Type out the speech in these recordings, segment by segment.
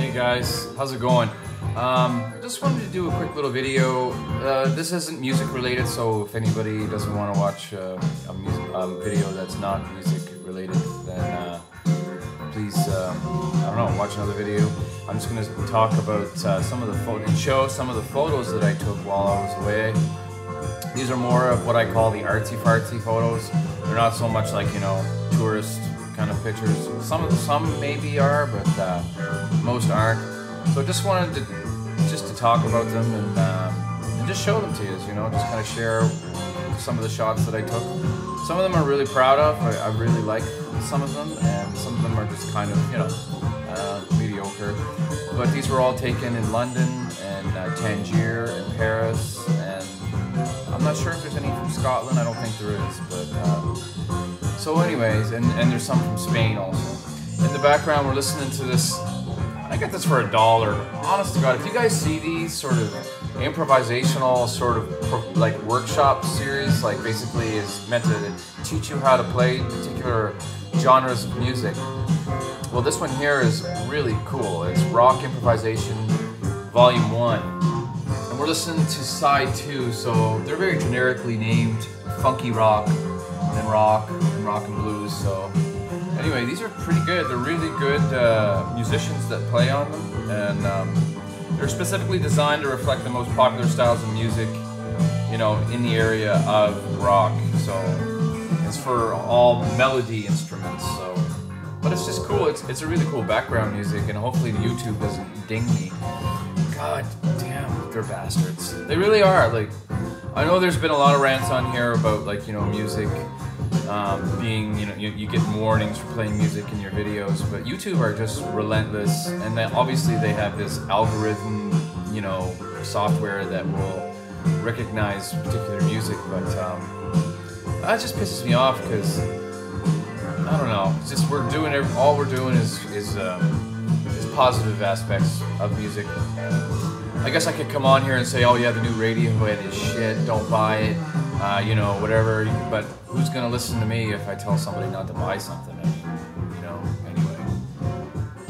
Hey guys, how's it going? Just wanted to do a quick little video. This isn't music related, so if anybody doesn't want to watch a video that's not music related, then please, I don't know, watch another video. I'm just going to talk about some of the photos, and show some of the photos that I took while I was away. These are more of what I call the artsy-fartsy photos. They're not so much like, you know, tourist kind of pictures. Some maybe are, but most aren't. So just wanted to talk about them and just show them to you, you know, just kind of share some of the shots that I took. Some of them I'm really proud of. I really like some of them, and some of them are just kind of, you know, mediocre. But these were all taken in London and Tangier and Paris, and I'm not sure if there's any from Scotland. I don't think there is, but so anyways, and there's some from Spain also. In the background, we're listening to this. I got this for $1. Honest to God, if you guys see these sort of improvisational sort of like workshop series, like basically is meant to teach you how to play particular genres of music. Well, this one here is really cool. It's Rock Improvisation Volume 1. And we're listening to Side 2, so they're very generically named Funky Rock, and Rock and Blues. So anyway, these are pretty good. They're really good musicians that play on them, and they're specifically designed to reflect the most popular styles of music, you know, in the area of rock. So it's for all melody instruments. So, but it's just cool. It's a really cool background music, and hopefully the YouTube doesn't ding me. God damn, they're bastards. They really are. Like, I know there's been a lot of rants on here about, like, you know, music being, you know, you get warnings for playing music in your videos, but YouTube are just relentless, and then obviously they have this algorithm, you know, software that will recognize particular music, but that just pisses me off because I don't know. It's just all we're doing is positive aspects of music. I guess I could come on here and say, oh yeah, the new Radiohead is shit, don't buy it, you know, whatever, but who's gonna listen to me if I tell somebody not to buy something? I mean, you know,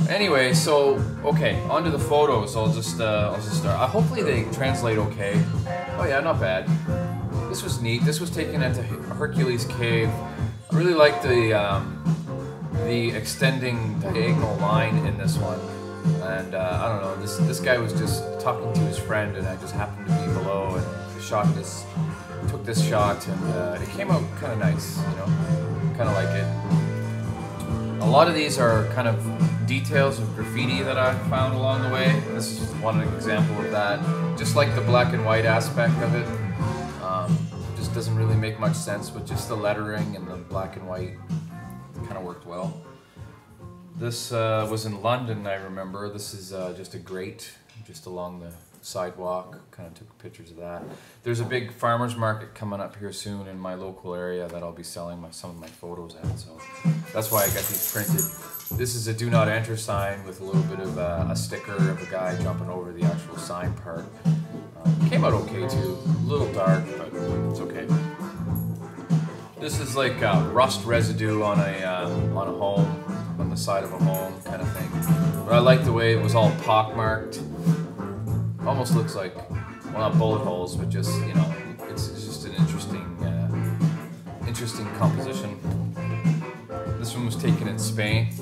anyway, so, okay, onto the photos. I'll just start. Hopefully they translate okay. Oh yeah, not bad. This was neat. This was taken at the Hercules Cave. I really like the extending diagonal line in this one. And I don't know, this guy was just talking to his friend, and I just happened to be below and took this shot, and it came out kind of nice, you know, kind of like it. A lot of these are kind of details of graffiti that I found along the way. This is one example of that. Just like the black and white aspect of it, just doesn't really make much sense, but just the lettering and the black and white kind of worked well. This was in London, I remember. This is just a grate just along the sidewalk. Kind of took pictures of that. There's a big farmer's market coming up here soon in my local area that I'll be selling some of my photos at. So that's why I got these printed. This is a do not enter sign with a little bit of a sticker of a guy jumping over the actual sign part. Came out okay too. A little dark, but it's okay. This is like rust residue on a home. On the side of a home kind of thing. But I like the way it was all pockmarked. Almost looks like, well, not bullet holes, but just, you know, it's just an interesting composition. This one was taken in Spain.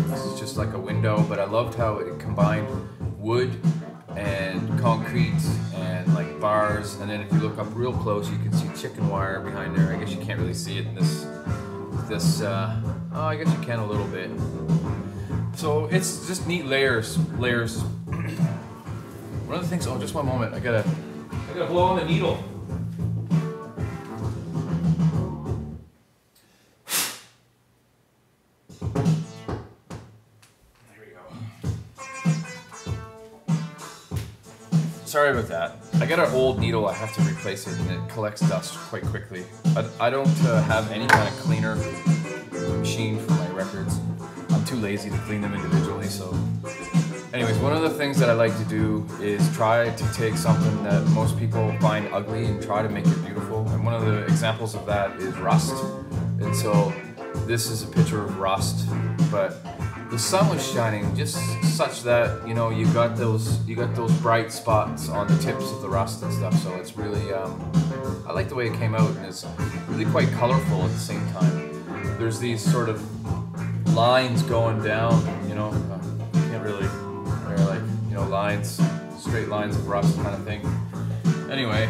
This is just like a window, but I loved how it combined wood and concrete and like bars, and then if you look up real close you can see chicken wire behind there. I guess you can't really see it in this oh, I guess you can a little bit. So it's just neat layers. One of the things, oh, just one moment, I gotta blow on the needle. There we go. Sorry about that. I got an old needle, I have to replace it, and it collects dust quite quickly. I don't have any kind of cleaner machine for my records. I'm too lazy to clean them individually, so... Anyways, one of the things that I like to do is try to take something that most people find ugly and try to make it beautiful. And one of the examples of that is rust. And so this is a picture of rust, but the sun was shining just such that, you know, you got those bright spots on the tips of the rust and stuff. So it's really, I like the way it came out, and it's really quite colorful at the same time. There's these sort of lines going down, you know, can't really, they're like, you know, lines, straight lines of rust kind of thing. Anyway,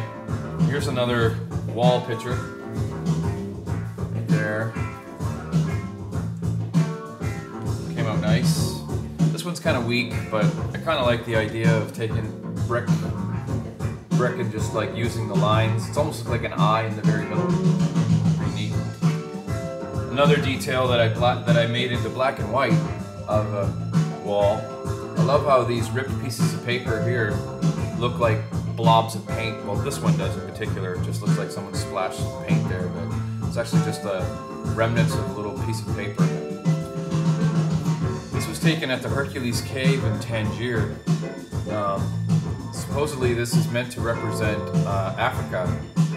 here's another wall picture right there. Came out nice. This one's kind of weak, but I kind of like the idea of taking brick and just like using the lines. It's almost like an eye in the very middle. Pretty neat. Another detail that I made into black and white of a wall. I love how these ripped pieces of paper here look like blobs of paint. Well, this one does in particular. It just looks like someone splashed some paint there, but it's actually just a remnants of a little piece of paper. This was taken at the Hercules Cave in Tangier. Supposedly this is meant to represent Africa,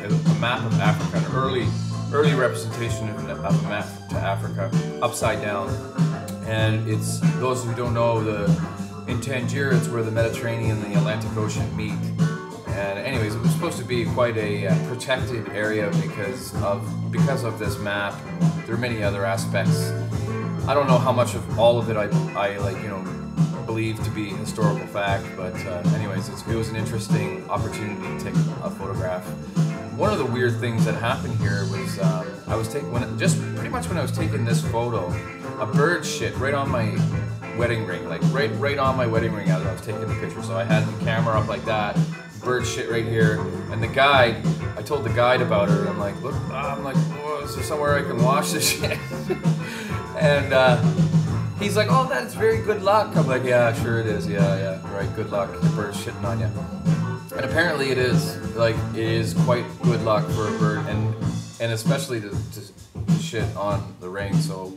a map of Africa, an early representation of a map to Africa, upside down. And it's, those who don't know, in Tangier, it's where the Mediterranean and the Atlantic Ocean meet. And anyways, it was supposed to be quite a protected area because of this map. There are many other aspects. I don't know how much of all of it I like, you know, believe to be historical fact, but anyways, it was an interesting opportunity to take a photograph. One of the weird things that happened here was I was taking, pretty much when I was taking this photo, a bird shit right on my wedding ring, like right on my wedding ring as I was taking the picture. So I had the camera up like that, bird shit right here, and the guide, I told the guide about it, and I'm like, look, is there somewhere I can wash this shit? And he's like, oh, that's very good luck. I'm like, yeah, sure it is, yeah, right, good luck, the bird's shitting on you. And apparently it is, like, it is quite good luck for a bird, and especially to shit on the ring. So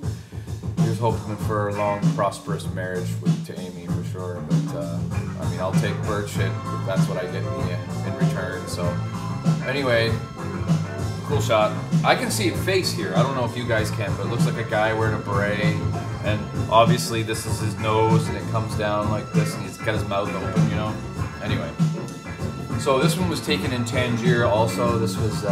here's hoping for a long, prosperous marriage to Amy for sure. But I mean, I'll take bird shit if that's what I get in return. So anyway, cool shot. I can see a face here. I don't know if you guys can, but it looks like a guy wearing a beret, and obviously this is his nose, and it comes down like this, and he's got his mouth open, you know. Anyway. So this one was taken in Tangier also. This was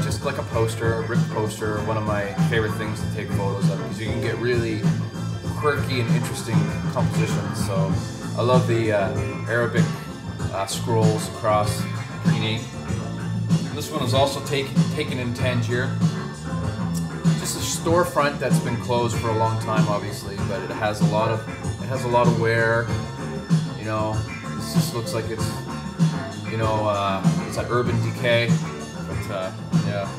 just like a poster, a ripped poster, one of my favorite things to take photos of, because you can get really quirky and interesting compositions. So I love the Arabic scrolls across, pretty neat. This one was also taken in Tangier. Just a storefront that's been closed for a long time, obviously, but it has a lot of wear, you know. Just looks like it's, you know, it's an urban decay, but yeah.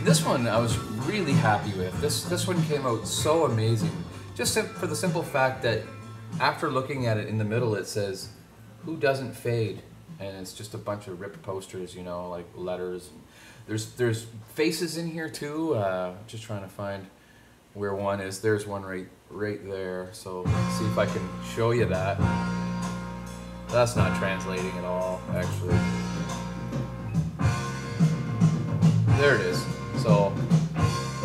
This one I was really happy with. This one came out so amazing, just for the simple fact that after looking at it in the middle, it says, "Who doesn't fade?" And it's just a bunch of ripped posters, you know, like letters. There's faces in here too. Just trying to find where one is. There's one right there. So let's see if I can show you that. That's not translating at all, actually. There it is. So,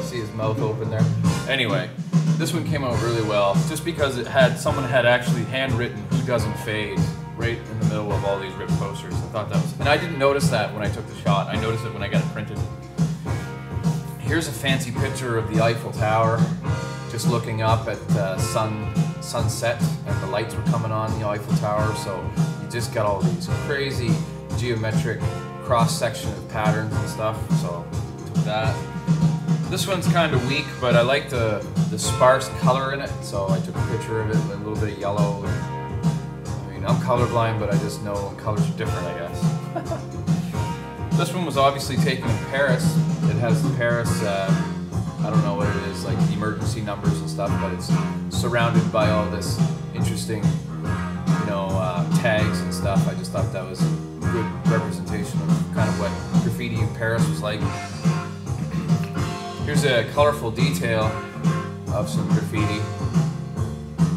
see his mouth open there? Anyway, this one came out really well, just because someone had actually handwritten "Who doesn't fade" right in the middle of all these ripped posters. I thought that was, and I didn't notice that when I took the shot. I noticed it when I got it printed. Here's a fancy picture of the Eiffel Tower, just looking up at sunset, and the lights were coming on the Eiffel Tower, so you just got all these crazy geometric cross-section of patterns and stuff, so took that. This one's kind of weak, but I like the sparse color in it, so I took a picture of it with a little bit of yellow. I mean, I'm colorblind, but I just know colors are different, I guess. This one was obviously taken in Paris. It has the Paris, I don't know what it is, like emergency numbers and stuff, but it's surrounded by all this interesting, you know, tags and stuff. I just thought that was a good representation of kind of what graffiti in Paris was like. Here's a colorful detail of some graffiti.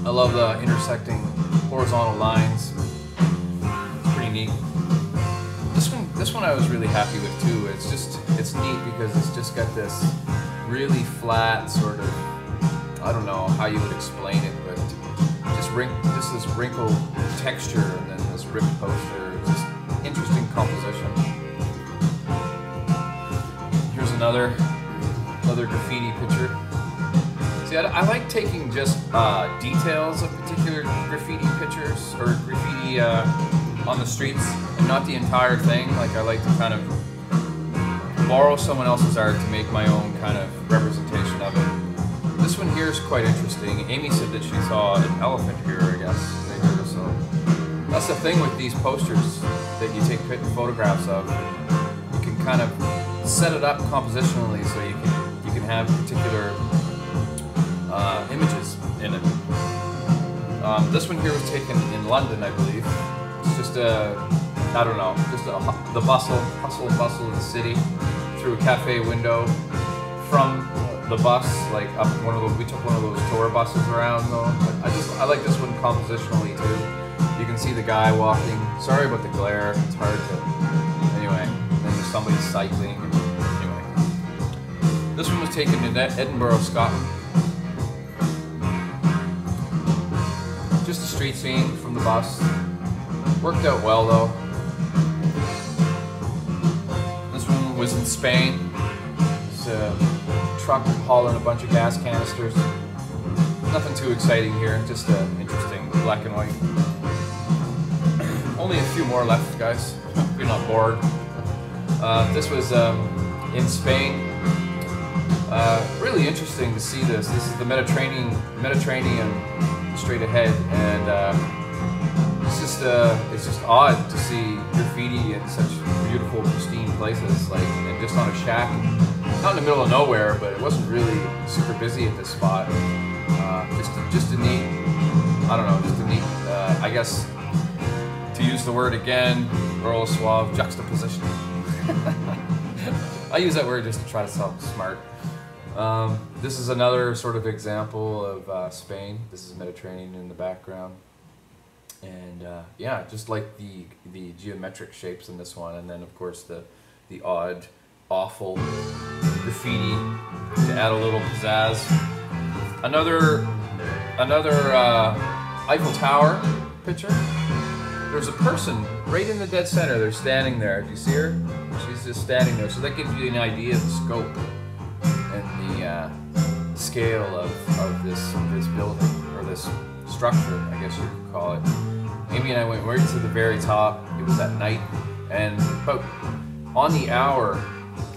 I love the intersecting horizontal lines. It's pretty neat. This one I was really happy with too. It's neat because it's just got this really flat sort of I don't know how you would explain it, but just this wrinkled texture and then this ripped poster. Just interesting composition. Here's another graffiti picture. See, I like taking just details of particular graffiti pictures or graffiti on the streets, and not the entire thing. Like, I like to kind of borrow someone else's art to make my own kind of representation of it. This one here is quite interesting. Amy said that she saw an elephant here, I guess. So that's the thing with these posters that you take photographs of. You can kind of set it up compositionally so you can have particular images in it. This one here was taken in London, I believe. It's just the hustle and bustle of the city through a cafe window from the bus, like up one of those. We took one of those tour buses around though. I like this one compositionally too. You can see the guy walking. Sorry about the glare. It's hard to. Anyway, then there's somebody cycling. Anyway, this one was taken in Edinburgh, Scotland. Just a street scene from the bus. Worked out well though. This one was in Spain. It's a truck hauling a bunch of gas canisters. Nothing too exciting here, just interesting black and white. Only a few more left, guys, if you're not bored. This was in Spain. Really interesting to see this. This is the Mediterranean straight ahead, and it's just odd to see graffiti in such beautiful, pristine places, like, and just on a shack, not in the middle of nowhere, but it wasn't really super busy at this spot. Just a neat, I don't know, just a neat, I guess, to use the word again, Earl Suave, juxtaposition. I use that word just to try to sound smart. This is another sort of example of Spain. This is Mediterranean in the background. And yeah, just like the geometric shapes in this one, and then of course the odd, awful graffiti to add a little pizzazz. Another Eiffel Tower picture. There's a person right in the dead center. They're standing there. Do you see her? She's just standing there. So that gives you an idea of the scope and the scale of this building, or this structure, I guess you could call it. Amy and I went right to the very top. It was at night, and about on the hour,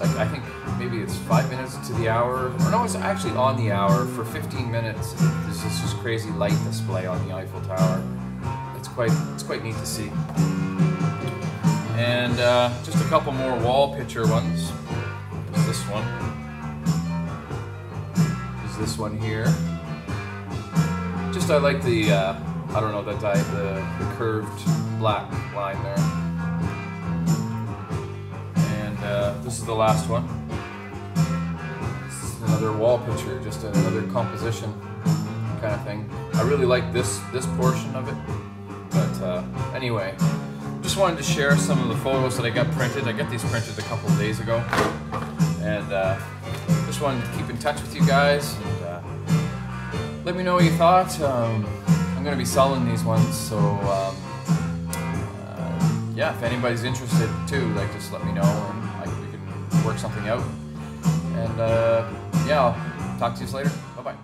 like I think maybe it's 5 minutes to the hour, or no, it's actually on the hour. For 15 minutes, there's this crazy light display on the Eiffel Tower. It's quite neat to see. And just a couple more wall picture ones. There's this one. There's this one here. Just I like the I don't know, the curved black line there. And this is the last one. This is another wall picture, just another composition kind of thing. I really like this portion of it. But anyway, just wanted to share some of the photos that I got printed. I got these printed a couple of days ago. And just wanted to keep in touch with you guys. And, let me know what you thought. I'm going to be selling these ones, so yeah, if anybody's interested too, like, just let me know, and we can work something out. And yeah, I'll talk to you later. Bye bye.